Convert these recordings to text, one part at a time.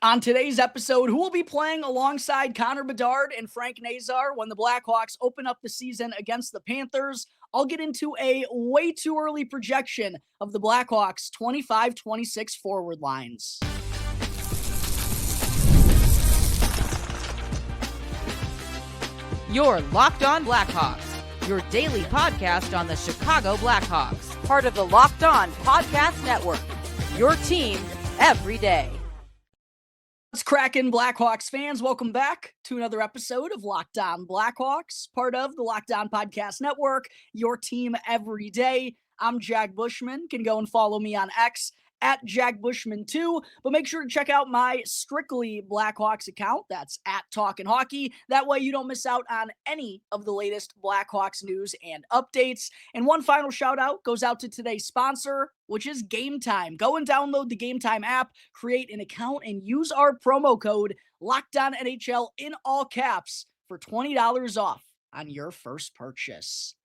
On today's episode, who will be playing alongside Connor Bedard and Frank Nazar when the Blackhawks open up the season against the Panthers? I'll get into a way too early projection of the Blackhawks 25-26 forward lines. You're Locked On Blackhawks, your daily podcast on the Chicago Blackhawks, part of the Locked On Podcast Network, your team every day. What's cracking, Blackhawks fans? Welcome back to another episode of Locked On Blackhawks, part of the Locked On Podcast Network, your team every day. I'm Jack Bushman. You can go and follow me on X at Jack Bushman 2, but make sure to check out my Strictly Blackhawks account. That's at Talkin' Hockey. That way you don't miss out on any of the latest Blackhawks news and updates. And one final shout out goes out to today's sponsor, which is Game Time. Go and download the Game Time app, create an account, and use our promo code LOCKEDONNHL in all caps for $20 off on your first purchase.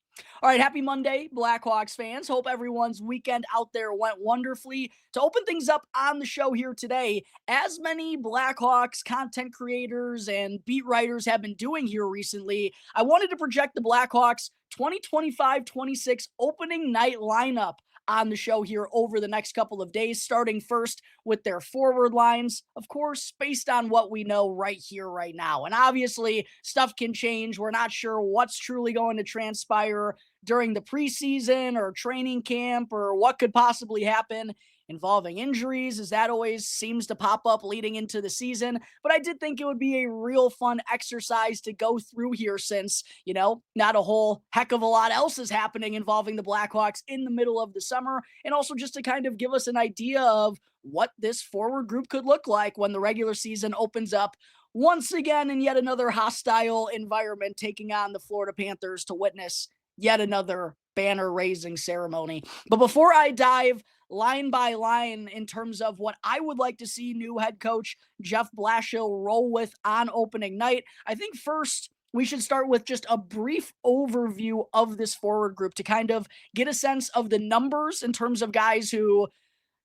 All right, happy Monday, Blackhawks fans. Hope everyone's weekend out there went wonderfully. To open things up on the show here today, as many Blackhawks content creators and beat writers have been doing here recently, I wanted to project the Blackhawks 2025-26 opening night lineup on the show here over the next couple of days, starting first with their forward lines, of course, based on what we know right here, right now. And obviously, stuff can change. We're not sure what's truly going to transpire during the preseason or training camp or what could possibly happen involving injuries, as that always seems to pop up leading into the season. But I did think it would be a real fun exercise to go through here since, not a whole heck of a lot else is happening involving the Blackhawks in the middle of the summer. And also just to kind of give us an idea of what this forward group could look like when the regular season opens up once again in yet another hostile environment, taking on the Florida Panthers to witness yet another banner-raising ceremony. But before I dive line by line in terms of what I would like to see new head coach Jeff Blashill roll with on opening night, I think first we should start with just a brief overview of this forward group to kind of get a sense of the numbers in terms of guys who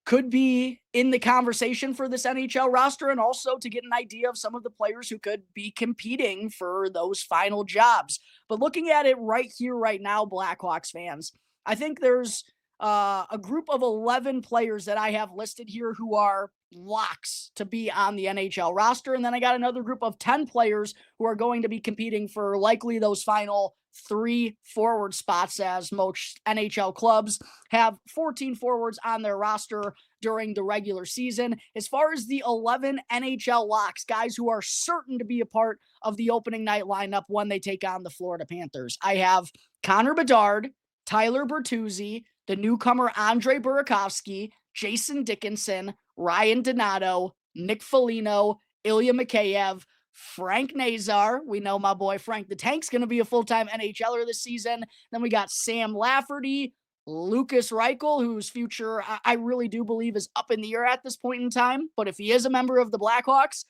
could be in the conversation for this NHL roster, and also to get an idea of some of the players who could be competing for those final jobs. But looking at it right here, right now, Blackhawks fans, I think there's a group of 11 players that I have listed here who are locks to be on the NHL roster. And then I got another group of 10 players who are going to be competing for likely those final 3 forward spots, as most NHL clubs have 14 forwards on their roster during the regular season. As far as the 11 NHL locks, guys who are certain to be a part of the opening night lineup when they take on the Florida Panthers, I have Connor Bedard, Tyler Bertuzzi, the newcomer Andre Burakovsky, Jason Dickinson, Ryan Donato, Nick Foligno, Ilya Mikheyev, Frank Nazar. We know my boy Frank the Tank's going to be a full-time NHLer this season. Then we got Sam Lafferty, Lucas Reichel, whose future I really do believe is up in the air at this point in time. But if he is a member of the Blackhawks,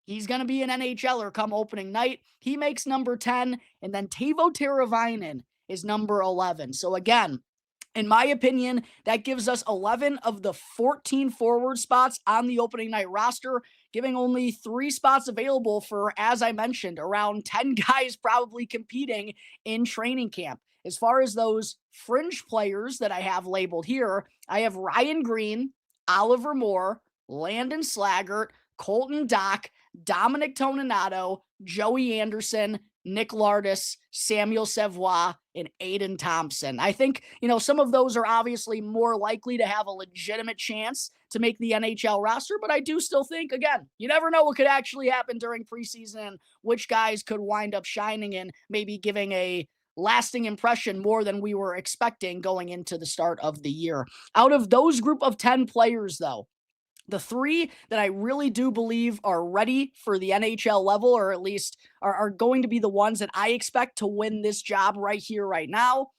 he's going to be an NHLer come opening night. He makes number 10. And then Teuvo Teravainen is number 11. So again, in my opinion, that gives us 11 of the 14 forward spots on the opening night roster, giving only 3 spots available for, as I mentioned, around 10 guys probably competing in training camp. As far as those fringe players that I have labeled here, I have Ryan Green, Oliver Moore, Landon Slaggert, Colton Dach, Dominic Toninato, Joey Anderson, Nick Lardis, Samuel Savoie, and Aiden Thompson. I think, some of those are obviously more likely to have a legitimate chance to make the NHL roster, but I do still think, again, you never know what could actually happen during preseason, which guys could wind up shining and maybe giving a lasting impression more than we were expecting going into the start of the year. Out of those group of 10 players, though, the 3 that I really do believe are ready for the NHL level, or at least are going to be the ones that I expect to win this job right here, right now,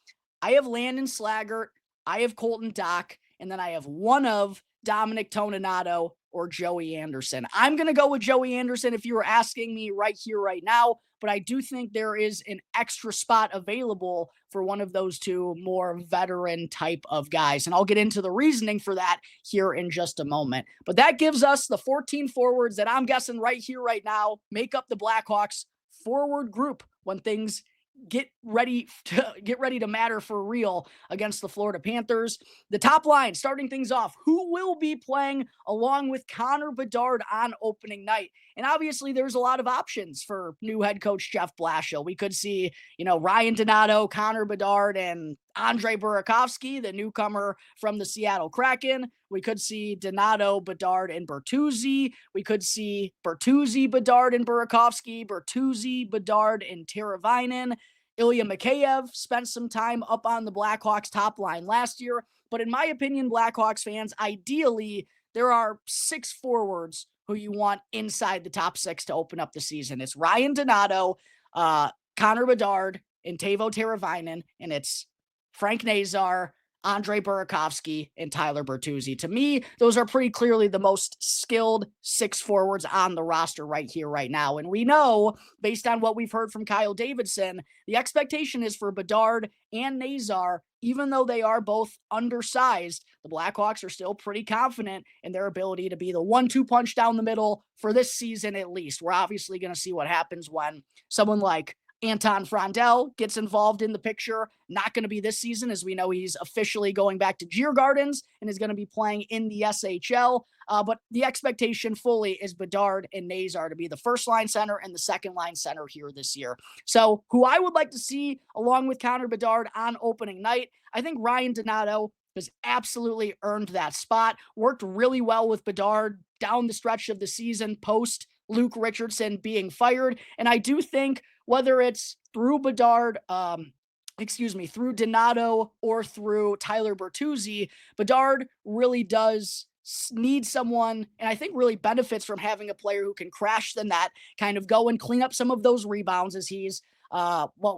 I have Landon Slaggert, I have Colton Dach, and then I have one of Dominic Toninato or Joey Anderson. I'm going to go with Joey Anderson if you were asking me right here, right now, but I do think there is an extra spot available for one of those two more veteran type of guys. And I'll get into the reasoning for that here in just a moment. But that gives us the 14 forwards that I'm guessing right here, right now, make up the Blackhawks forward group when things get ready to matter for real against the Florida Panthers. The top line, starting things off, who will be playing along with Connor Bedard on opening night? And obviously there's a lot of options for new head coach Jeff Blashill. We could see, Ryan Donato, Connor Bedard, and Andre Burakovsky, the newcomer from the Seattle Kraken. We could see Donato, Bedard, and Bertuzzi. We could see Bertuzzi, Bedard, and Burakovsky, Bertuzzi, Bedard, and Teravainen. Ilya Mikheyev spent some time up on the Blackhawks top line last year. But in my opinion, Blackhawks fans, ideally, there are 6 forwards who you want inside the top 6 to open up the season. It's Ryan Donato, Connor Bedard, and Teuvo Teravainen, and it's Frank Nazar, Andre Burakovsky, and Tyler Bertuzzi. To me, those are pretty clearly the most skilled 6 forwards on the roster right here, right now. And we know, based on what we've heard from Kyle Davidson, the expectation is for Bedard and Nazar, even though they are both undersized, the Blackhawks are still pretty confident in their ability to be the 1-2 punch down the middle for this season at least. We're obviously going to see what happens when someone like Anton Frondell gets involved in the picture. Not going to be this season, as we know he's officially going back to Djurgårdens and is going to be playing in the SHL. But the expectation fully is Bedard and Nazar to be the first line center and the second line center here this year. So who I would like to see along with Connor Bedard on opening night, I think Ryan Donato has absolutely earned that spot. Worked really well with Bedard down the stretch of the season post Luke Richardson being fired. And I do think whether it's through Bedard, through Donato or through Tyler Bertuzzi, Bedard really does need someone, and I think really benefits from having a player who can crash the net, kind of go and clean up some of those rebounds, as he's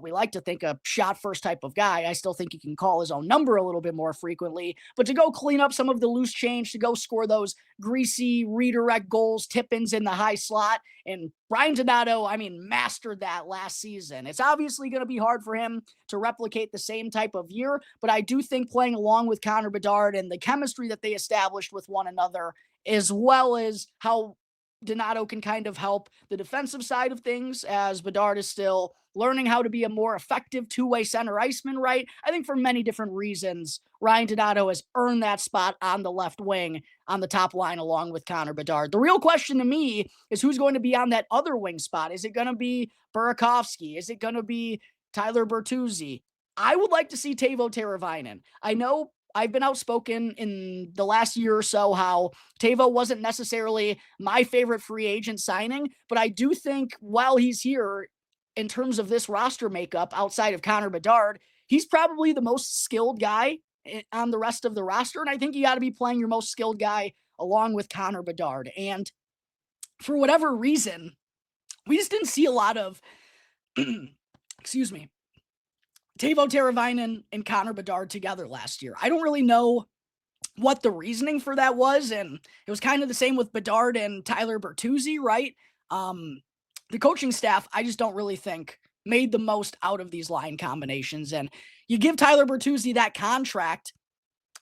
we like to think a shot first type of guy. I still think he can call his own number a little bit more frequently, but to go clean up some of the loose change, to go score those greasy redirect goals, tip-ins in the high slot. And Ryan Donato, mastered that last season. It's obviously going to be hard for him to replicate the same type of year, but I do think playing along with Connor Bedard and the chemistry that they established with one another, as well as how Donato can kind of help the defensive side of things, as Bedard is still learning how to be a more effective two-way center iceman, right? I think for many different reasons, Ryan Donato has earned that spot on the left wing on the top line along with Connor Bedard. The real question to me is who's going to be on that other wing spot. Is it going to be Burakovsky? Is it going to be Tyler Bertuzzi? I would like to see Teuvo Teravainen. I know I've been outspoken in the last year or so how Teuvo wasn't necessarily my favorite free agent signing, but I do think while he's here, in terms of this roster makeup outside of Connor Bedard, he's probably the most skilled guy on the rest of the roster. And I think you got to be playing your most skilled guy along with Connor Bedard. And for whatever reason, we just didn't see a lot of, Teuvo Teravainen and Connor Bedard together last year. I don't really know what the reasoning for that was. And it was kind of the same with Bedard and Tyler Bertuzzi, right? The coaching staff, I just don't really think made the most out of these line combinations. And you give Tyler Bertuzzi that contract,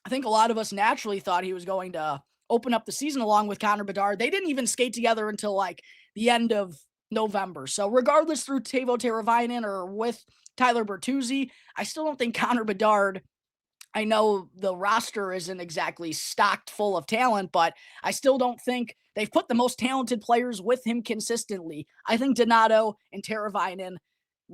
I think a lot of us naturally thought he was going to open up the season along with Connor Bedard. They didn't even skate together until like the end of November. So regardless through Teuvo Teravainen or with Tyler Bertuzzi, I still don't think Connor Bedard, I know the roster isn't exactly stocked full of talent, but I still don't think they've put the most talented players with him consistently. I think Donato and Teravainen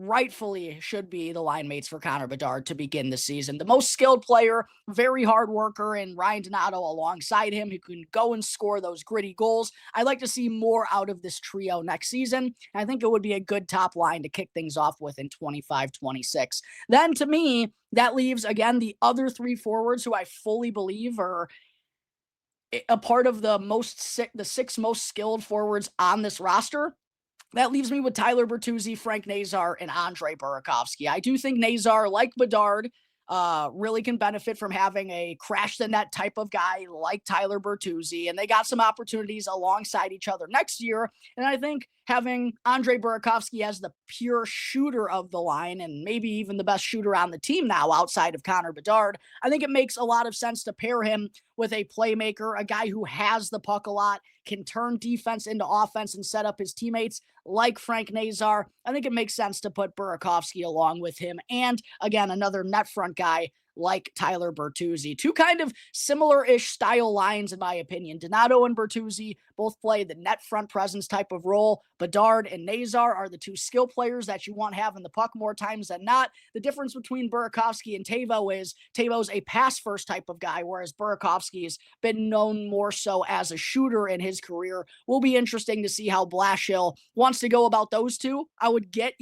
rightfully should be the line mates for Connor Bedard to begin the season. The most skilled player, very hard worker, and Ryan Donato alongside him who can go and score those gritty goals. I'd like to see more out of this trio next season. I think it would be a good top line to kick things off with in 25-26. Then to me, that leaves, again, the other 3 forwards who I fully believe are a part of the 6 most skilled forwards on this roster. That leaves me with Tyler Bertuzzi, Frank Nazar, and Andre Burakovsky. I do think Nazar, like Bedard, really can benefit from having a crash the net type of guy like Tyler Bertuzzi, and they got some opportunities alongside each other next year. And I think having Andre Burakovsky as the pure shooter of the line, and maybe even the best shooter on the team now outside of Connor Bedard, I think it makes a lot of sense to pair him with a playmaker, a guy who has the puck a lot, can turn defense into offense and set up his teammates like Frank Nazar. I think it makes sense to put Burakovsky along with him. And again, another net front guy like Tyler Bertuzzi. Two kind of similar-ish style lines, in my opinion. Donato and Bertuzzi both play the net front presence type of role. Bedard and Nazar are the two skill players that you want having the puck more times than not. The difference between Burakovsky and Teuvo is Teuvo's a pass-first type of guy, whereas Burakovsky's been known more so as a shooter in his career. Will be interesting to see how Blashill wants to go about those two. I would get,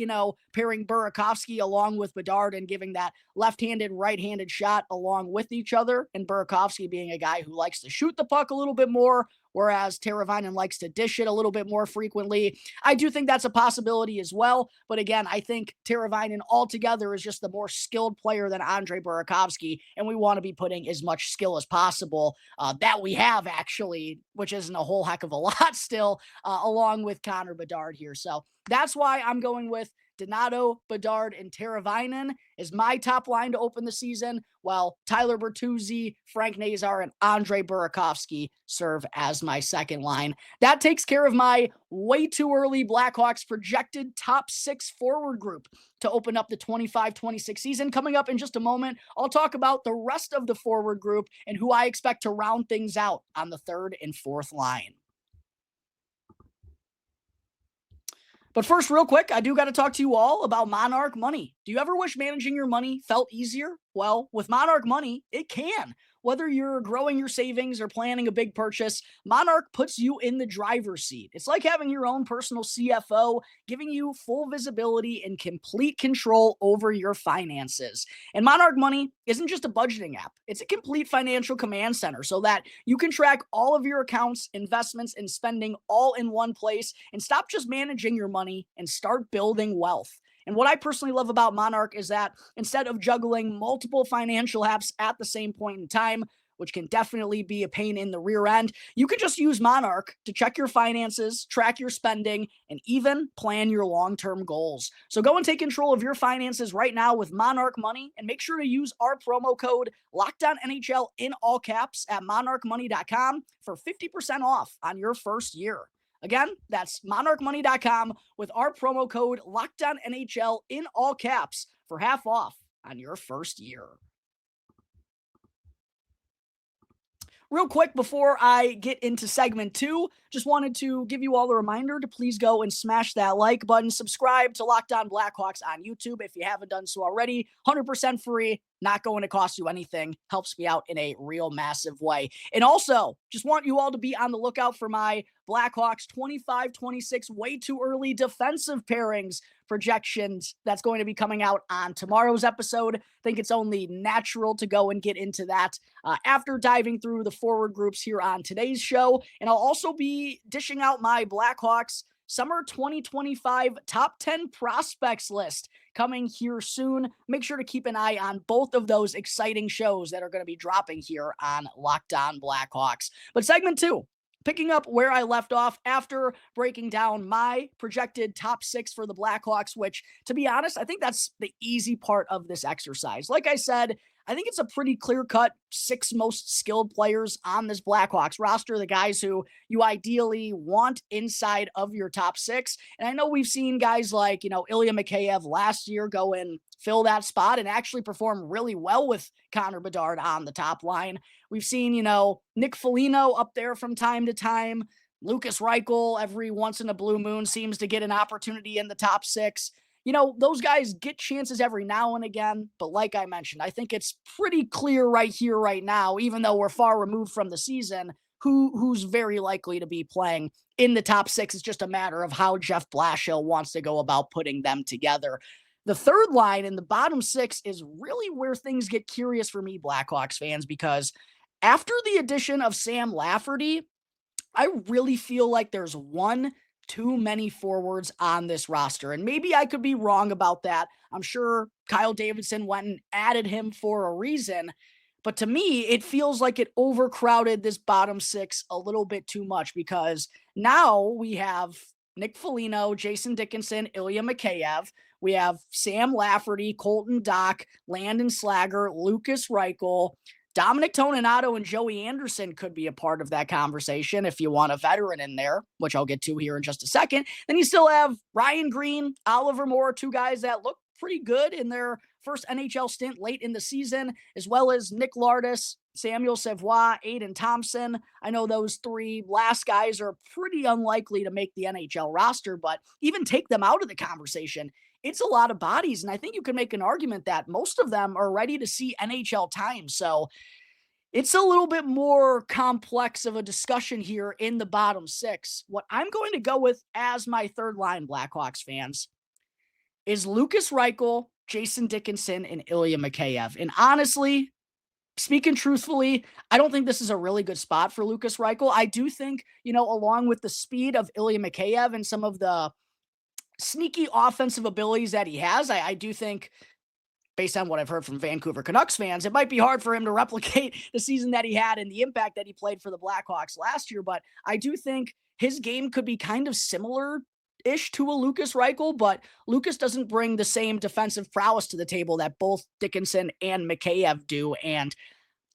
pairing Burakovsky along with Bedard and giving that left-handed, right-handed shot along with each other, and Burakovsky being a guy who likes to shoot the puck a little bit more, whereas Teravainen likes to dish it a little bit more frequently. I do think that's a possibility as well, but again, I think Teravainen altogether is just the more skilled player than Andre Burakovsky, and we want to be putting as much skill as possible that we have, actually, which isn't a whole heck of a lot still, along with Connor Bedard here. So that's why I'm going with Donato, Bedard, and Teravainen is my top line to open the season, while Tyler Bertuzzi, Frank Nazar, and Andre Burakovsky serve as my second line. That takes care of my way too early Blackhawks projected top 6 forward group to open up the 25-26 season. Coming up in just a moment, I'll talk about the rest of the forward group and who I expect to round things out on the third and fourth line. But first, real quick, I do got to talk to you all about Monarch Money. Do you ever wish managing your money felt easier? Well, with Monarch Money, it can. Whether you're growing your savings or planning a big purchase, Monarch puts you in the driver's seat. It's like having your own personal CFO, giving you full visibility and complete control over your finances. And Monarch Money isn't just a budgeting app. It's a complete financial command center so that you can track all of your accounts, investments, and spending all in one place and stop just managing your money and start building wealth. And what I personally love about Monarch is that instead of juggling multiple financial apps at the same point in time, which can definitely be a pain in the rear end, you can just use Monarch to check your finances, track your spending, and even plan your long-term goals. So go and take control of your finances right now with Monarch Money, and make sure to use our promo code LOCKEDONNHL in all caps at monarchmoney.com for 50% off on your first year. Again, that's monarchmoney.com with our promo code LOCKEDONNHL in all caps for half off on your first year. Real quick, before I get into segment 2, just wanted to give you all a reminder to please go and smash that like button. Subscribe to Locked On Blackhawks on YouTube if you haven't done so already. 100% free, not going to cost you anything. Helps me out in a real massive way. And also, just want you all to be on the lookout for my Blackhawks 25-26 way too early defensive pairings projections that's going to be coming out on tomorrow's episode. I think it's only natural to go and get into that after diving through the forward groups here on today's show. And I'll also be dishing out my Blackhawks Summer 2025 top 10 prospects list coming here soon. Make sure to keep an eye on both of those exciting shows that are going to be dropping here on Locked On Blackhawks. But segment 2, picking up where I left off after breaking down my projected top 6 for the Blackhawks, which, to be honest, I think that's the easy part of this exercise. Like I said, I think it's a pretty clear-cut 6 most skilled players on this Blackhawks roster, the guys who you ideally want inside of your top 6. And I know we've seen guys like, Ilya Mikheyev last year go and fill that spot and actually perform really well with Connor Bedard on the top line. We've seen, Nick Foligno up there from time to time. Lucas Reichel, every once in a blue moon, seems to get an opportunity in the top 6. Those guys get chances every now and again, but like I mentioned, I think it's pretty clear right here, right now, even though we're far removed from the season, who's very likely to be playing in the top 6. It's just a matter of how Jeff Blashill wants to go about putting them together. The third line in the bottom 6 is really where things get curious for me, Blackhawks fans, because after the addition of Sam Lafferty, I really feel like there's one too many forwards on this roster. And maybe I could be wrong about that. I'm sure Kyle Davidson went and added him for a reason. But to me, it feels like it overcrowded this bottom six a little bit too much, because now we have Nick Foligno, Jason Dickinson, Ilya Mikheyev. We have Sam Lafferty, Colton Dach, Landon Slager, Lucas Reichel, Dominic Toninato, and Joey Anderson could be a part of that conversation if you want a veteran in there, which I'll get to here in just a second. Then you still have Ryan Green, Oliver Moore, two guys that look pretty good in their first NHL stint late in the season, as well as Nick Lardis, Samuel Savoie, Aiden Thompson. I know those three last guys are pretty unlikely to make the NHL roster, but even take them out of the conversation, it's a lot of bodies. And I think you can make an argument that most of them are ready to see NHL time. So it's a little bit more complex of a discussion here in the bottom six. What I'm going to go with as my third line, Blackhawks fans, is Lucas Reichel, Jason Dickinson, and Ilya Mikheyev. And honestly, speaking truthfully, I don't think this is a really good spot for Lucas Reichel. I do think, along with the speed of Ilya Mikheyev and some of the sneaky offensive abilities that he has, I do think, based on what I've heard from Vancouver Canucks fans, it might be hard for him to replicate the season that he had and the impact that he played for the Blackhawks last year. But I do think his game could be kind of similar-ish to a Lucas Reichel, but Lucas doesn't bring the same defensive prowess to the table that both Dickinson and Mikheyev do. And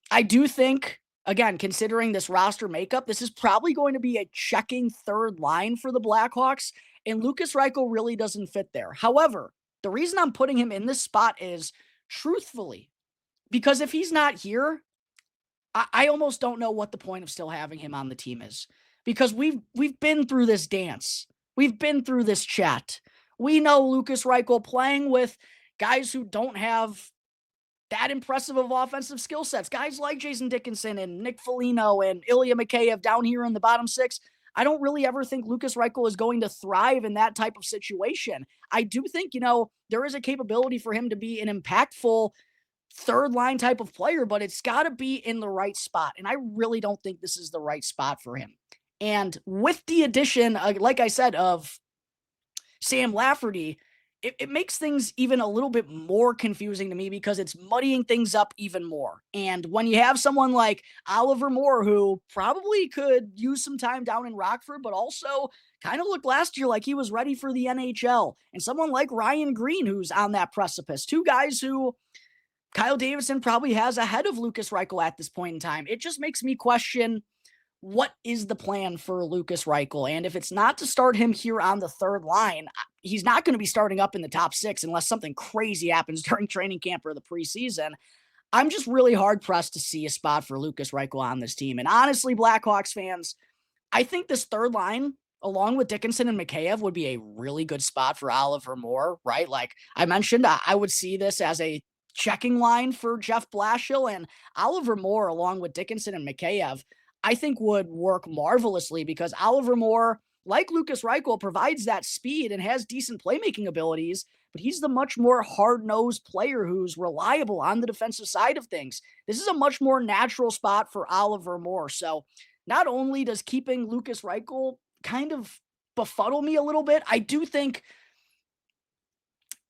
I do think, again, considering this roster makeup, this is probably going to be a checking third line for the Blackhawks, and Lucas Reichel really doesn't fit there. However, the reason I'm putting him in this spot is, truthfully, because if he's not here, I almost don't know what the point of still having him on the team is. Because we've been through this dance. We've been through this chat. We know Lucas Reichel playing with guys who don't have that impressive of offensive skill sets. Guys like Jason Dickinson and Nick Foligno and Ilya Mikheyev down here in the bottom six. I don't really ever think Lucas Reichel is going to thrive in that type of situation. I do think, there is a capability for him to be an impactful third line type of player, but it's got to be in the right spot. And I really don't think this is the right spot for him. And with the addition, like I said, of Sam Lafferty, it makes things even a little bit more confusing to me because it's muddying things up even more. And when you have someone like Oliver Moore, who probably could use some time down in Rockford, but also kind of looked last year like he was ready for the NHL, and someone like Ryan Green, who's on that precipice, two guys who Kyle Davidson probably has ahead of Lucas Reichel at this point in time, it just makes me question, what is the plan for Lucas Reichel? And if it's not to start him here on the third line, he's not going to be starting up in the top six unless something crazy happens during training camp or the preseason. I'm just really hard-pressed to see a spot for Lucas Reichel on this team. And honestly, Blackhawks fans, I think this third line, along with Dickinson and Mikheyev, would be a really good spot for Oliver Moore, right? Like I mentioned, I would see this as a checking line for Jeff Blashill, and Oliver Moore, along with Dickinson and Mikheyev, I think would work marvelously because Oliver Moore, like Lucas Reichel, provides that speed and has decent playmaking abilities, but he's the much more hard-nosed player who's reliable on the defensive side of things. This is a much more natural spot for Oliver Moore. So not only does keeping Lucas Reichel kind of befuddle me a little bit, I do think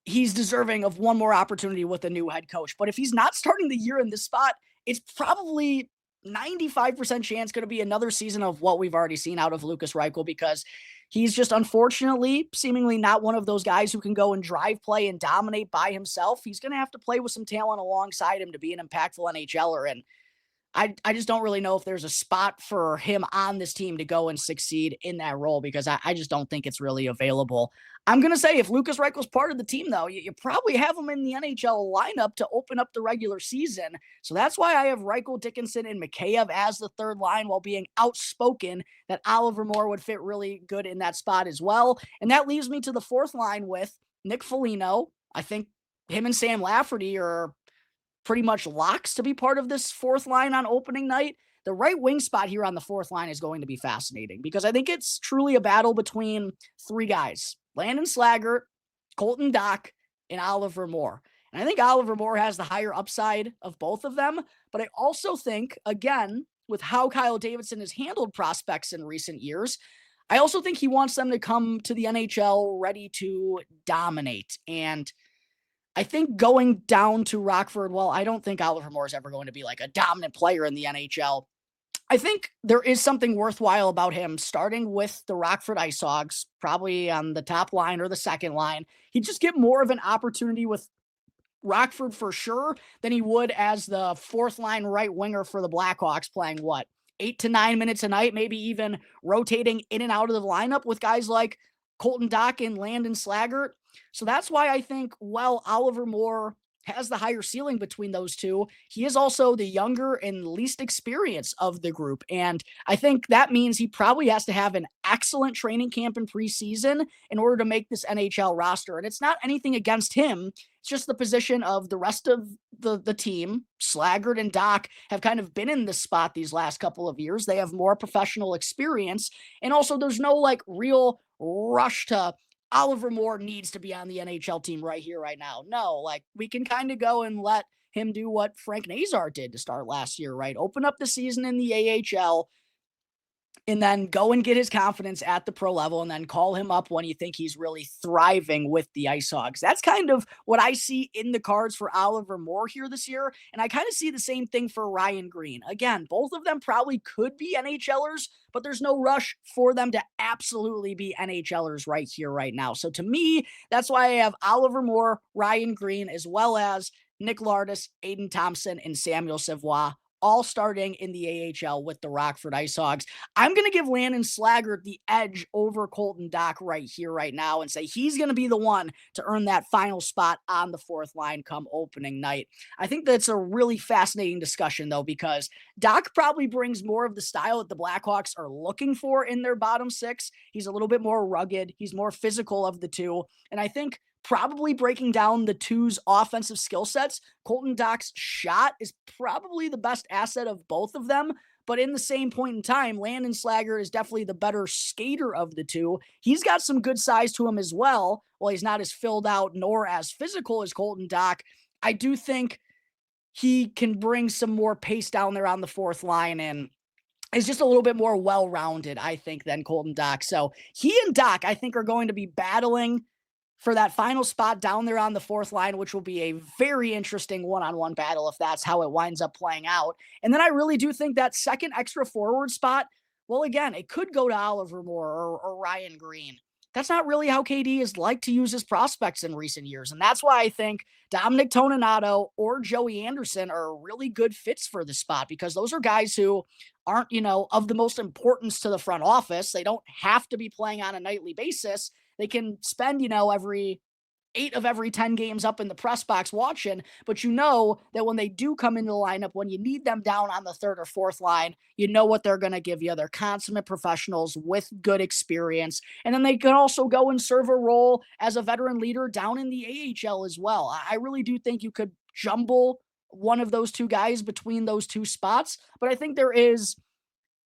he's deserving of one more opportunity with a new head coach. But if he's not starting the year in this spot, it's probably 95% chance going to be another season of what we've already seen out of Lucas Reichel, because he's just unfortunately seemingly not one of those guys who can go and drive play and dominate by himself. He's going to have to play with some talent alongside him to be an impactful NHLer. And I just don't really know if there's a spot for him on this team to go and succeed in that role, because I just don't think it's really available. I'm going to say if Lucas Reichel's part of the team, though, you probably have him in the NHL lineup to open up the regular season. So that's why I have Reichel, Dickinson, and Mikheyev as the third line, while being outspoken that Oliver Moore would fit really good in that spot as well. And that leaves me to the fourth line with Nick Foligno. I think him and Sam Lafferty are pretty much locks to be part of this fourth line on opening night. The right wing spot here on the fourth line is going to be fascinating because I think it's truly a battle between three guys: Landon Slager, Colton Dach, and Oliver Moore. And I think Oliver Moore has the higher upside of both of them, but I also think, again, with how Kyle Davidson has handled prospects in recent years, I also think he wants them to come to the NHL ready to dominate. And I think going down to Rockford, well, I don't think Oliver Moore is ever going to be like a dominant player in the NHL. I think there is something worthwhile about him starting with the Rockford Ice Hogs, probably on the top line or the second line. He'd just get more of an opportunity with Rockford for sure than he would as the fourth line right winger for the Blackhawks, playing what, 8 to 9 minutes a night, maybe even rotating in and out of the lineup with guys like Colton Dach and Landon Slaggert. So that's why I think, well, Oliver Moore has the higher ceiling between those two. He is also the younger and least experienced of the group. And I think that means he probably has to have an excellent training camp in preseason in order to make this NHL roster. And it's not anything against him. It's just the position of the rest of the team. Slaggert and Dach have kind of been in this spot these last couple of years. They have more professional experience. And also there's no like real rush to Oliver Moore needs to be on the NHL team right here, right now. No, like we can kind of go and let him do what Frank Nazar did to start last year, right? Open up the season in the AHL, and then go and get his confidence at the pro level and then call him up when you think he's really thriving with the Ice Hogs. That's kind of what I see in the cards for Oliver Moore here this year. And I kind of see the same thing for Ryan Green. Again, both of them probably could be NHLers, but there's no rush for them to absolutely be NHLers right here, right now. So to me, that's why I have Oliver Moore, Ryan Green, as well as Nick Lardis, Aiden Thompson, and Samuel Savoie, all starting in the AHL with the Rockford Ice Hogs. I'm going to give Landon Slaggert the edge over Colton Dach right here, right now, and say he's going to be the one to earn that final spot on the fourth line come opening night. I think that's a really fascinating discussion, though, because Dach probably brings more of the style that the Blackhawks are looking for in their bottom six. He's a little bit more rugged. He's more physical of the two. And I think probably breaking down the two's offensive skill sets, Colton Dach's shot is probably the best asset of both of them. But in the same point in time, Landon Slaggert is definitely the better skater of the two. He's got some good size to him as well. While he's not as filled out nor as physical as Colton Dach, I do think he can bring some more pace down there on the fourth line and is just a little bit more well-rounded, I think, than Colton Dach. So he and Dach, I think, are going to be battling for that final spot down there on the fourth line, which will be a very interesting one-on-one battle if that's how it winds up playing out. And then I really do think that second extra forward spot, well, again, it could go to Oliver Moore or Ryan Green. That's not really how KD has liked to use his prospects in recent years. And that's why I think Dominic Toninato or Joey Anderson are really good fits for the spot, because those are guys who aren't, of the most importance to the front office. They don't have to be playing on a nightly basis. They can spend, every 8 of every 10 games up in the press box watching, but that when they do come into the lineup, when you need them down on the third or fourth line, you know what they're going to give you. They're consummate professionals with good experience. And then they can also go and serve a role as a veteran leader down in the AHL as well. I really do think you could jumble one of those two guys between those two spots, but I think there is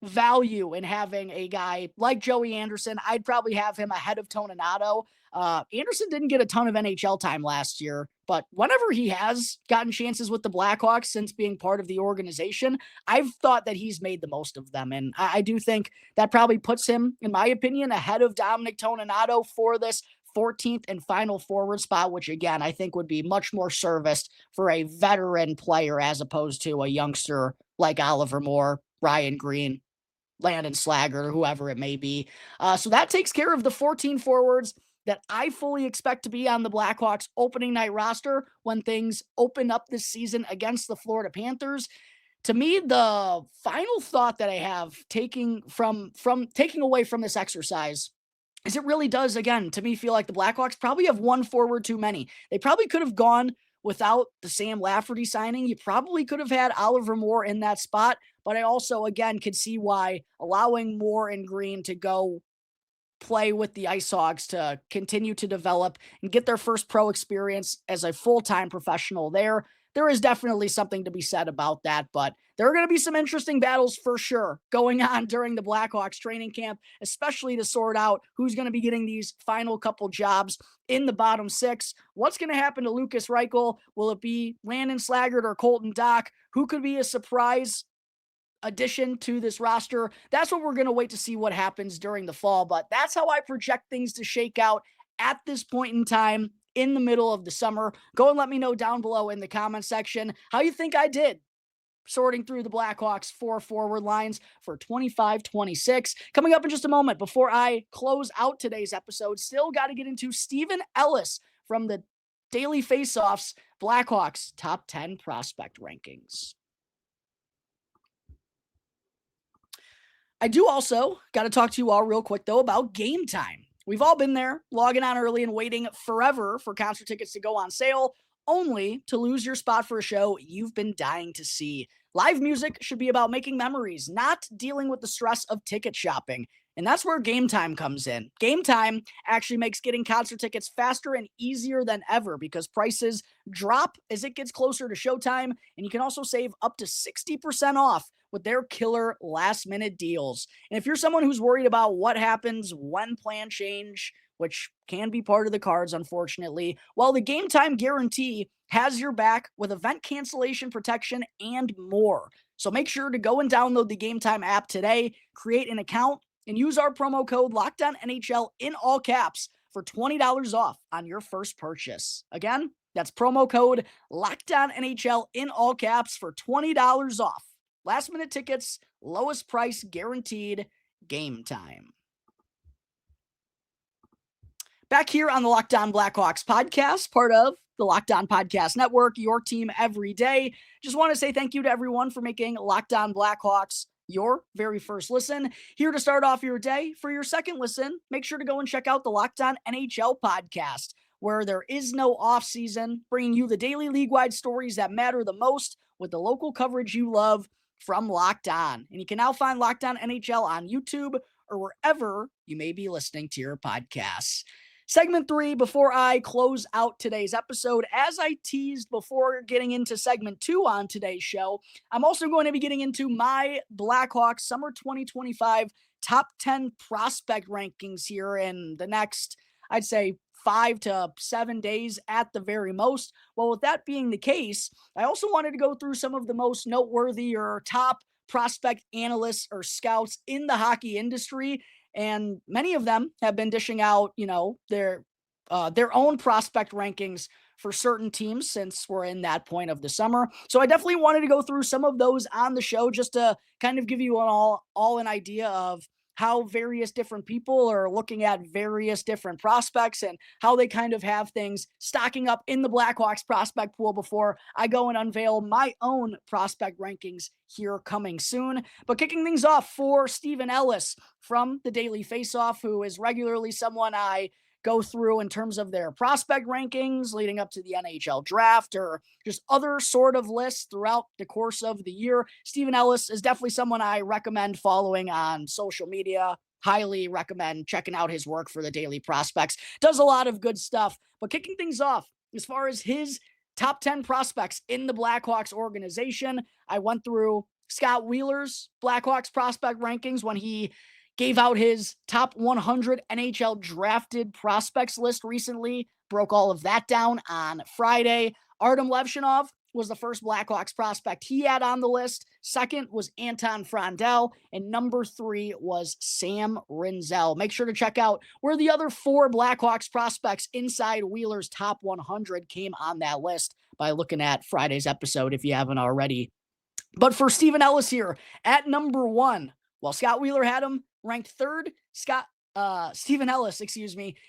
value in having a guy like Joey Anderson. I'd probably have him ahead of Toninato. Anderson didn't get a ton of NHL time last year, but whenever he has gotten chances with the Blackhawks since being part of the organization, I've thought that he's made the most of them. And I do think that probably puts him, in my opinion, ahead of Dominic Toninato for this 14th and final forward spot, which again, I think would be much more serviced for a veteran player as opposed to a youngster like Oliver Moore, Ryan Green, Landon Slaggert, or whoever it may be. So that takes care of the 14 forwards that I fully expect to be on the Blackhawks opening night roster when things open up this season against the Florida Panthers. To me, the final thought that I have taking away from this exercise is it really does, again, to me, feel like the Blackhawks probably have one forward too many. They probably could have gone without the Sam Lafferty signing. You probably could have had Oliver Moore in that spot, but I also, again, could see why allowing Moore and Green to go play with the Ice Hogs to continue to develop and get their first pro experience as a full-time professional there is definitely something to be said about that. But there are going to be some interesting battles for sure going on during the Blackhawks training camp, especially to sort out who's going to be getting these final couple jobs in the bottom six. What's going to happen to Lucas Reichel? Will it be Landon Slaggert or Colton Dach? Who could be a surprise addition to this roster. That's what we're going to wait to see what happens during the fall, but that's how I project things to shake out at this point in time in the middle of the summer. Go and let me know down below in the comment section how you think I did sorting through the Blackhawks 4 forward lines for 25-26. Coming up in just a moment, before I close out today's episode, still got to get into Steven Ellis from the Daily Faceoffs Blackhawks Top 10 Prospect Rankings. I do also got to talk to you all real quick, though, about Game Time. We've all been there, logging on early and waiting forever for concert tickets to go on sale, only to lose your spot for a show you've been dying to see. Live music should be about making memories, not dealing with the stress of ticket shopping. And that's where Game Time comes in. Game Time actually makes getting concert tickets faster and easier than ever because prices drop as it gets closer to showtime, and you can also save up to 60% off with their killer last-minute deals. And if you're someone who's worried about what happens when plan change, which can be part of the cards, unfortunately, well, the Game Time guarantee has your back with event cancellation protection and more. So make sure to go and download the Game Time app today, create an account, and use our promo code LOCKEDONNHL in all caps for $20 off on your first purchase. Again, that's promo code LOCKEDONNHL in all caps for $20 off. Last minute tickets, lowest price guaranteed, Game Time. Back here on the Locked On Blackhawks podcast, part of the Locked On Podcast Network, your team every day. Just want to say thank you to everyone for making Locked On Blackhawks your very first listen. Here to start off your day. For your second listen, make sure to go and check out the Locked On NHL podcast, where there is no off season, bringing you the daily league-wide stories that matter the most with the local coverage you love from Locked On. And you can now find Locked On NHL on YouTube or wherever you may be listening to your podcasts. Segment 3, before I close out today's episode, as I teased before getting into segment 2 on today's show, I'm also going to be getting into my Blackhawks Summer 2025 top 10 prospect rankings here in the next, I'd say, 5 to 7 days at the very most. Well, with that being the case, I also wanted to go through some of the most noteworthy or top prospect analysts or scouts in the hockey industry. And many of them have been dishing out, their own prospect rankings for certain teams since we're in that point of the summer. So I definitely wanted to go through some of those on the show just to kind of give you all an idea of how various different people are looking at various different prospects and how they kind of have things stocking up in the Blackhawks prospect pool before I go and unveil my own prospect rankings here coming soon. But kicking things off for Steven Ellis from the Daily Faceoff, who is regularly someone I go through in terms of their prospect rankings leading up to the NHL draft or just other sort of lists throughout the course of the year. Steven Ellis is definitely someone I recommend following on social media. Highly recommend checking out his work for the Daily Prospects. Does a lot of good stuff. But kicking things off, as far as his top 10 prospects in the Blackhawks organization, I went through Scott Wheeler's Blackhawks prospect rankings when he gave out his top 100 NHL drafted prospects list recently. Broke all of that down on Friday. Artem Levshinov was the first Blackhawks prospect he had on the list. Second was Anton Frondel. And number 3 was Sam Rinzel. Make sure to check out where the other 4 Blackhawks prospects inside Wheeler's top 100 came on that list by looking at Friday's episode if you haven't already. But for Steven Ellis here at number 1, while Scott Wheeler had him ranked 3rd, Steven Ellis,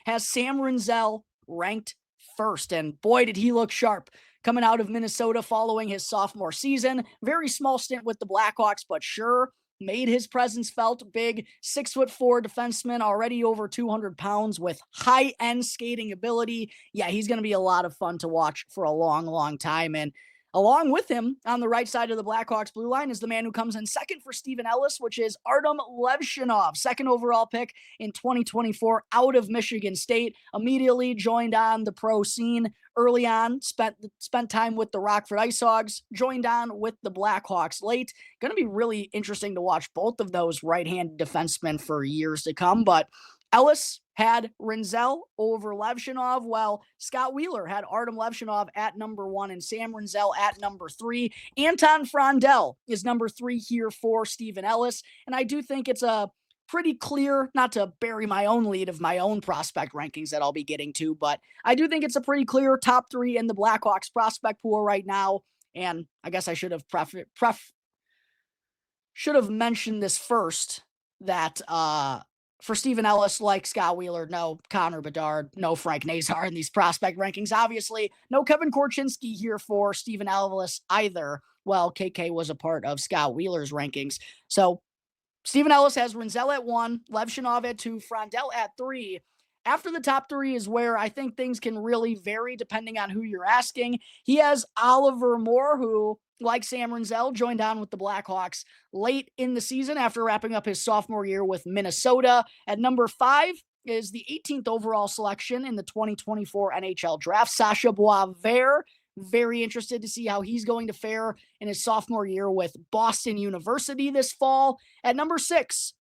has Sam Rinzel ranked 1st. And boy, did he look sharp coming out of Minnesota following his sophomore season. Very small stint with the Blackhawks, but sure made his presence felt. Big 6'4" defenseman, already over 200 pounds with high-end skating ability. Yeah, he's going to be a lot of fun to watch for a long, long time. And along with him on the right side of the Blackhawks blue line is the man who comes in second for Steven Ellis, which is Artem Levshinov, second overall pick in 2024 out of Michigan State. Immediately joined on the pro scene early on, spent time with the Rockford Ice Hogs, joined on with the Blackhawks late. Going to be really interesting to watch both of those right-handed defensemen for years to come. But Ellis had Rinzel over Levshinov, while Scott Wheeler had Artem Levshinov at number 1 and Sam Rinzel at number 3. Anton Frondel is number 3 here for Steven Ellis, and I do think it's a pretty clear, not to bury my own lead of my own prospect rankings that I'll be getting to, but I do think it's a pretty clear top 3 in the Blackhawks prospect pool right now, and I guess I should have mentioned this first, that for Steven Ellis, like Scott Wheeler, no Connor Bedard, no Frank Nazar in these prospect rankings. Obviously, no Kevin Korchinski here for Steven Ellis either. Well, KK was a part of Scott Wheeler's rankings. So Steven Ellis has Rinzel at 1, Levshinov at 2, Frondel at 3. After the top 3 is where I think things can really vary depending on who you're asking. He has Oliver Moore, who, like Sam Rinzel, joined on with the Blackhawks late in the season after wrapping up his sophomore year with Minnesota. At number 5 is the 18th overall selection in the 2024 NHL draft, Sasha Boisvert. Very interested to see how he's going to fare in his sophomore year with Boston University this fall. At number 6,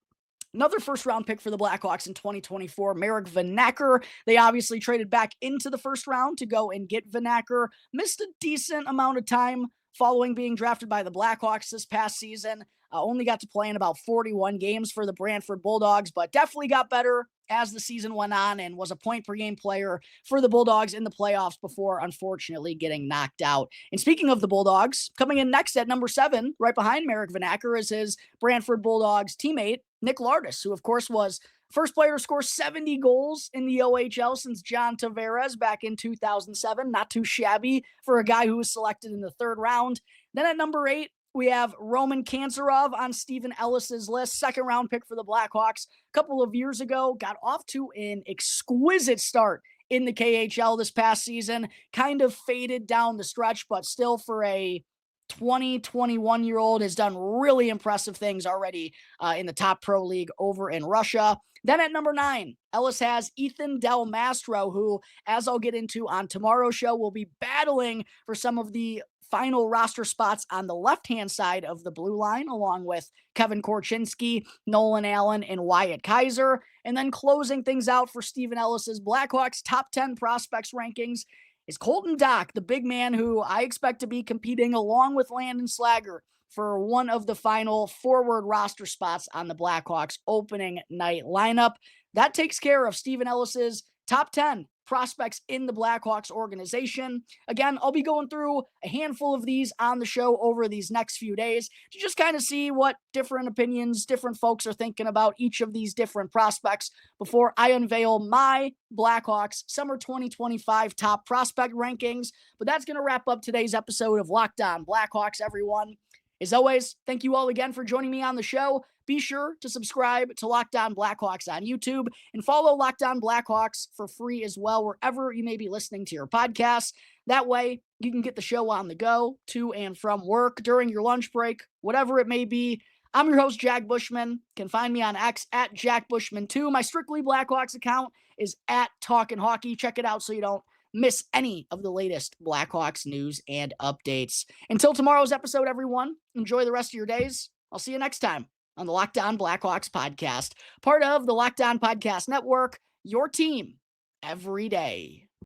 another first-round pick for the Blackhawks in 2024, Marek Vanacker. They obviously traded back into the first round to go and get Vanacker. Missed a decent amount of time following being drafted by the Blackhawks this past season. Only got to play in about 41 games for the Brantford Bulldogs, but definitely got better as the season went on and was a point-per-game player for the Bulldogs in the playoffs before, unfortunately, getting knocked out. And speaking of the Bulldogs, coming in next at number 7, right behind Marek Vanacker, is his Brantford Bulldogs teammate, Nick Lardis, who, of course, was first player to score 70 goals in the OHL since John Tavares back in 2007. Not too shabby for a guy who was selected in the 3rd round. Then at number 8, we have Roman Kanzarov on Steven Ellis's list, 2nd-round pick for the Blackhawks. A couple of years ago, got off to an exquisite start in the KHL this past season. Kind of faded down the stretch, but still for a 21-year-old has done really impressive things already in the top pro league over in Russia. Then at number 9, Ellis has Ethan Del Mastro, who, as I'll get into on tomorrow's show, will be battling for some of the final roster spots on the left-hand side of the blue line, along with Kevin Korchinski, Nolan Allen, and Wyatt Kaiser. And then closing things out for Steven Ellis's Blackhawks top 10 prospects rankings is Colton Dach, the big man who I expect to be competing along with Landon Slager for one of the final forward roster spots on the Blackhawks opening night lineup. That takes care of Steven Ellis's top 10 prospects in the Blackhawks organization. Again, I'll be going through a handful of these on the show over these next few days to just kind of see what different opinions different folks are thinking about each of these different prospects before I unveil my Blackhawks summer 2025 top prospect rankings. But that's going to wrap up today's episode of Locked On Blackhawks, everyone. As always, thank you all again for joining me on the show. Be sure to subscribe to Locked On Blackhawks on YouTube and follow Locked On Blackhawks for free as well, wherever you may be listening to your podcasts. That way, you can get the show on the go, to and from work, during your lunch break, whatever it may be. I'm your host, Jack Bushman. You can find me on X at Jack Bushman2. My Strictly Blackhawks account is at Talkin' Hockey. Check it out so you don't miss any of the latest Blackhawks news and updates. Until tomorrow's episode, everyone, enjoy the rest of your days. I'll see you next time on the Locked On Blackhawks podcast, part of the Locked On Podcast Network, your team every day.